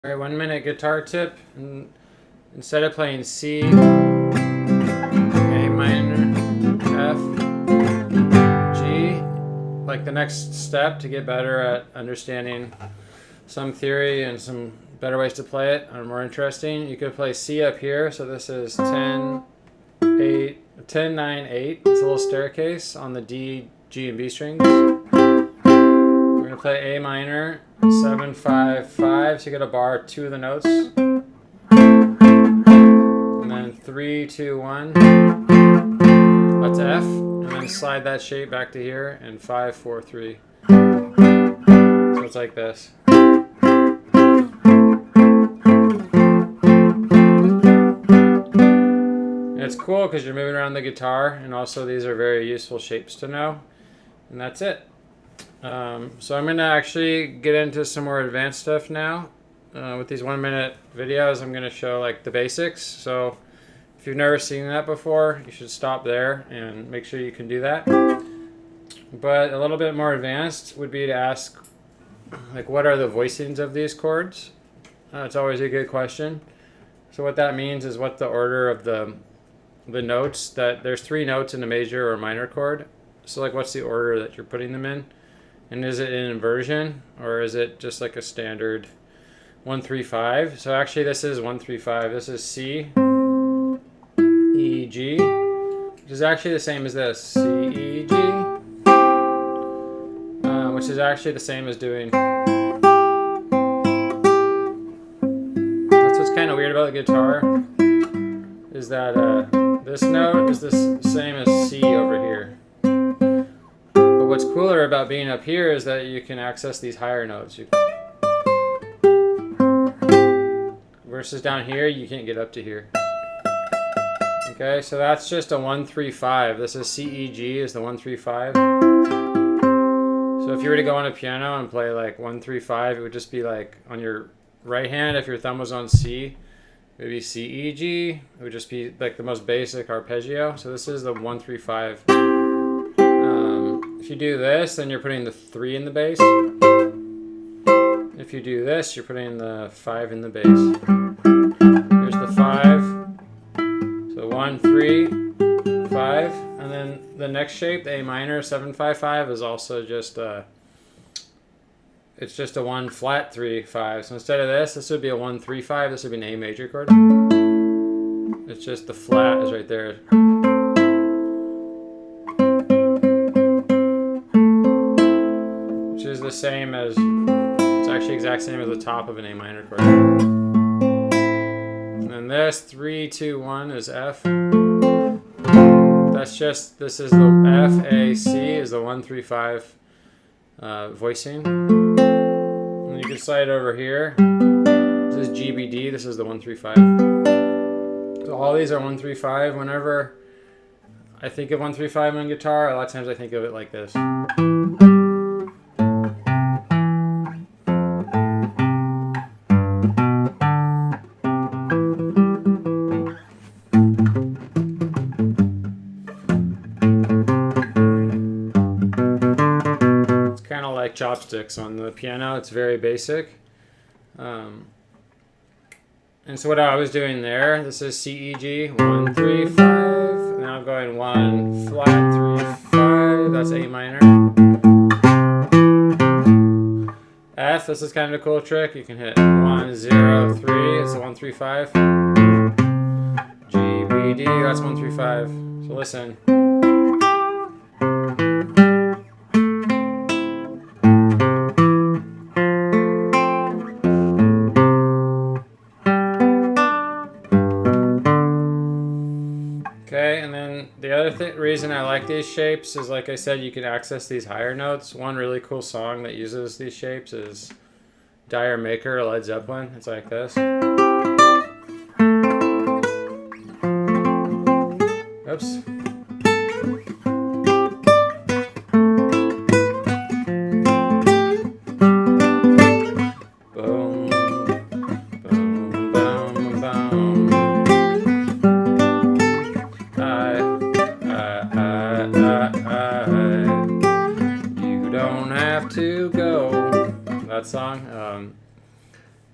All right, 1 minute guitar tip. And instead of playing C, A minor, F, G, like the next step to get better at understanding some theory and some better ways to play it are more interesting. You could play C up here. So this is 10, 8, 10, 9, 8. It's a little staircase on the D, G, and B strings. We're going to play A minor, 7, 5, 5. So you get a bar, 2 of the notes. And then 3, 2, 1. That's F. And then slide that shape back to here. And 5, 4, 3. So it's like this. It's cool because you're moving around the guitar, and also these are very useful shapes to know. And that's it. So I'm going to actually get into some more advanced stuff now. With these 1 minute videos, I'm going to show like the basics. So if you've never seen that before, you should stop there and make sure you can do that. But a little bit more advanced would be to ask, like, what are the voicings of these chords? It's always a good question. So what that means is what the order of the notes, that there's 3 notes in a major or minor chord. So like what's the order that you're putting them in? And is it an inversion or is it just like a standard 1, 3, 5? So actually this is 1, 3, 5. This is C, E, G, which is actually the same as this. C, E, G, which is actually the same as doing. That's what's kind of weird about the guitar, is that this note is the same as C over here. But what's cooler about being up here is that you can access these higher notes. Versus down here, you can't get up to here. Okay, so that's just a 1, 3, 5. This is C, E, G is the 1, 3, 5. So if you were to go on a piano and play like 1, 3, 5, it would just be like on your right hand, if your thumb was on C, it would be C, E, G. It would just be like the most basic arpeggio. So this is the 1, 3, 5. If you do this, then you're putting the 3 in the bass. If you do this, you're putting the 5 in the bass. Here's the 5. So 1, 3, 5. And then the next shape, the A minor, 7, 5, 5, is also just it's just a 1 flat 3, 5. So instead of this would be a 1, 3, 5. This would be an A major chord. It's just the flat is right there. Which is the same as, it's actually exact same as the top of an A minor chord. And then this 3, 2, 1 is F. That's just, this is the F, A, C is the 1, 3, 5 voicing. And you can slide over here. This is G, B, D. This is the 1, 3, 5. So all these are 1, 3, 5. Whenever I think of 1, 3, 5 on guitar, a lot of times I think of it like this. Like chopsticks on the piano. It's very basic. And so what I was doing there, this is C, E, G, 1, 3, 5. Now I'm going 1 flat 3, 5. That's A minor. F, this is kind of a cool trick. You can hit 1, 0, 3. It's a 1, 3, 5. G, B, D. That's 1, 3, 5. So listen. Okay, and then the other reason I like these shapes is, like I said, you can access these higher notes. One really cool song that uses these shapes is Dyer Maker, Led Zeppelin. It's like this. Oops. You don't have to go. That song.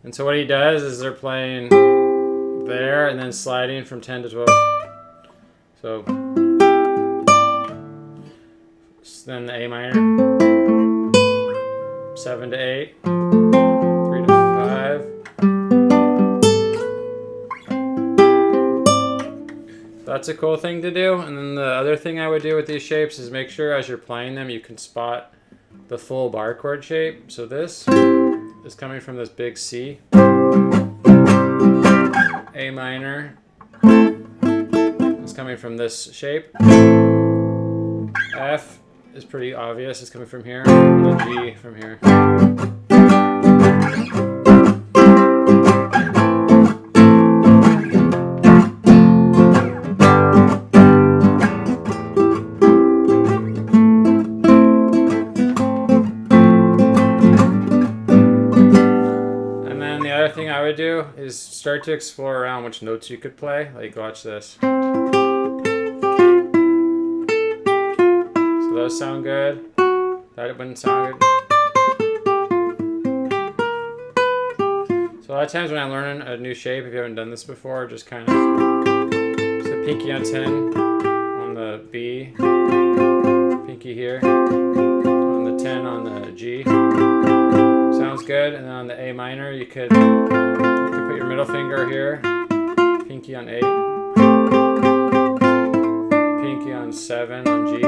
And And so what he does is they're playing there and then sliding from 10 to 12. So then the A minor, 7 to 8, 3 to 5. That's a cool thing to do. And then the other thing I would do with these shapes is make sure as you're playing them you can spot the full bar chord shape. So this is coming from this big C. A minor is coming from this shape. F is pretty obvious, it's coming from here. And then G from here. Thing I would do is start to explore around which notes you could play. Like, watch this. So those sound good. That wouldn't sound good. So a lot of times when I'm learning a new shape, if you haven't done this before, just kind of so pinky on 10 on the B, pinky here on the 10 on the G. Sounds good. And then on the A minor, you could put your middle finger here, pinky on 8, pinky on 7 on G.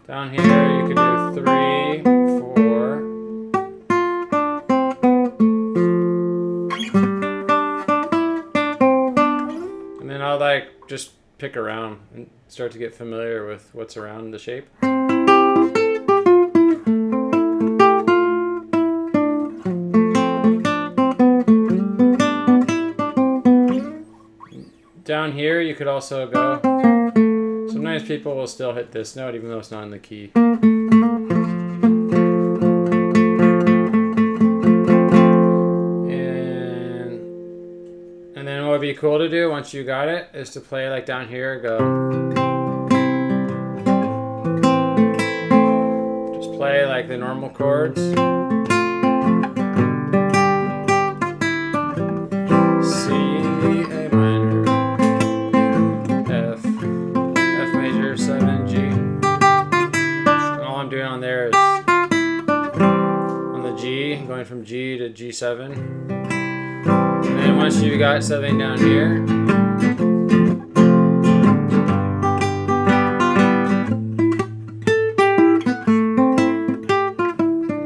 Down here, you could do 3, 4. And then I'll like just pick around and start to get familiar with what's around the shape. Down here you could also go, sometimes people will still hit this note even though it's not in the key. And then what would be cool to do once you got it is to play like down here, go. Just play like the normal chords. C, A minor, F, F major, 7, G. And all I'm doing on there is on the G, going from G to G7. And then once you got something down here,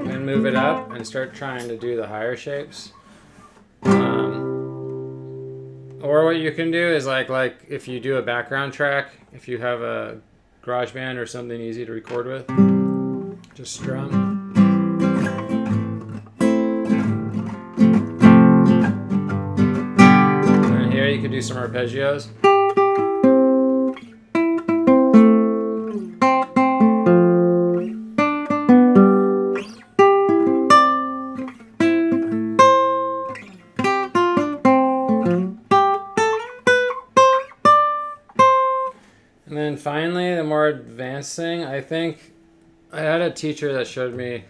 then move it up and start trying to do the higher shapes. Or what you can do is like if you do a background track, if you have a GarageBand or something easy to record with, just strum. You could do some arpeggios. And then finally, the more advanced thing, I think I had a teacher that showed me,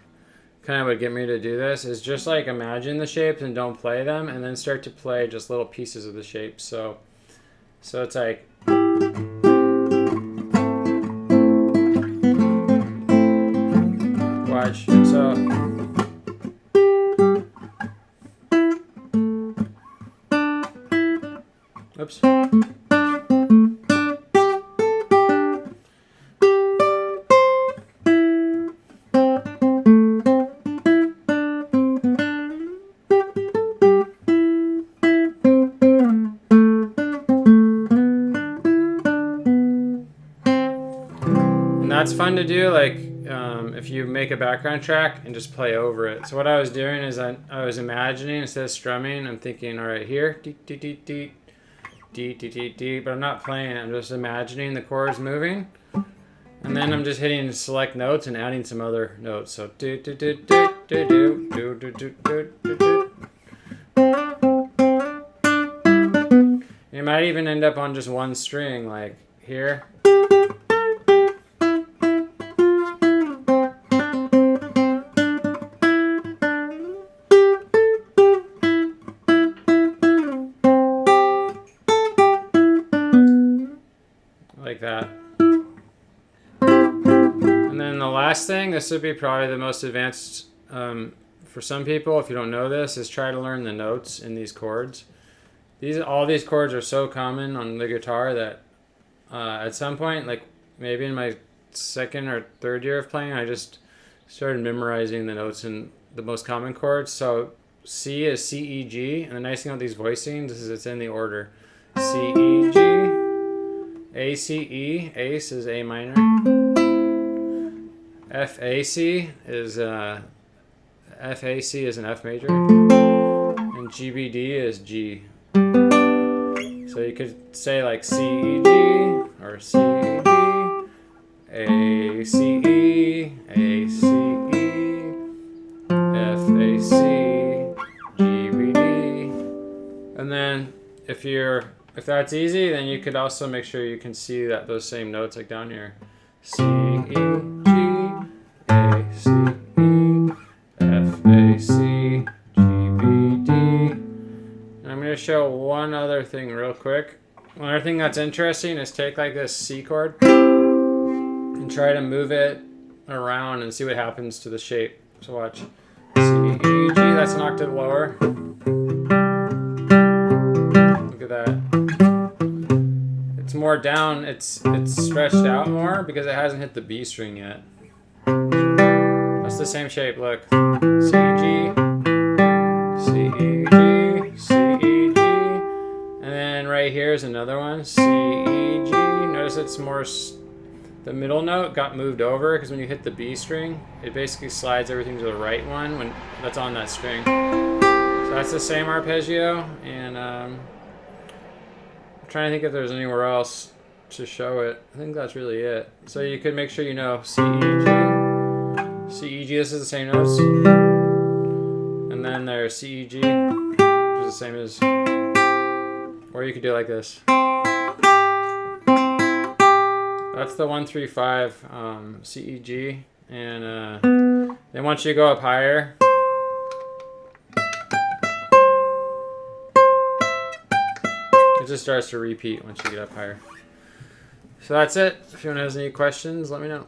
kind of would get me to do this, is just like imagine the shapes and don't play them, and then start to play just little pieces of the shapes. So it's like watch. So oops. That's fun to do, like if you make a background track and just play over it. So what I was doing is I was imagining, instead of strumming, I'm thinking, all right, here, dee, dee, dee, dee, dee, dee, dee, dee, but I'm not playing it. I'm just imagining the chords moving. And then I'm just hitting select notes and adding some other notes. So do do do do do do do do do do do. You might even end up on just one string, like here. last thing, this would be probably the most advanced for some people, if you don't know this, is try to learn the notes in these chords. All these chords are so common on the guitar that at some point, like maybe in my second or third year of playing, I just started memorizing the notes in the most common chords. So C is C, E, G, and the nice thing about these voicings is it's in the order. C, E, G, A, C, E, Ace is A minor, F, A, C is F, A, C is an F major, and G, B, D is G. So you could say like C, E, G, or C, E, G, A, C, E, A, C, E, F, A, C, G, B, D. And then if that's easy, then you could also make sure you can see that those same notes like down here. C, E, G, A, C, E, F, A, C, G, B, D. And I'm going to show one other thing real quick. One other thing that's interesting is take like this C chord and try to move it around and see what happens to the shape. So watch. C, E, G, that's an octave lower. Look at that. It's more down, it's stretched out more because it hasn't hit the B string yet. That's the same shape, look. C, G, C, E, G, C, E, G. And then right here is another one, C, E, G. Notice it's more, the middle note got moved over because when you hit the B string, it basically slides everything to the right one when that's on that string. So that's the same arpeggio, and I'm trying to think if there's anywhere else to show it. I think that's really it. So you could make sure you know C, E, G. C, E, G, this is the same notes. And then there's C, E, G, which is the same as, or you could do it like this. That's the 1, 3, 5 C, E, G. And then once you go up higher, it just starts to repeat once you get up higher. So that's it. If anyone has any questions, let me know.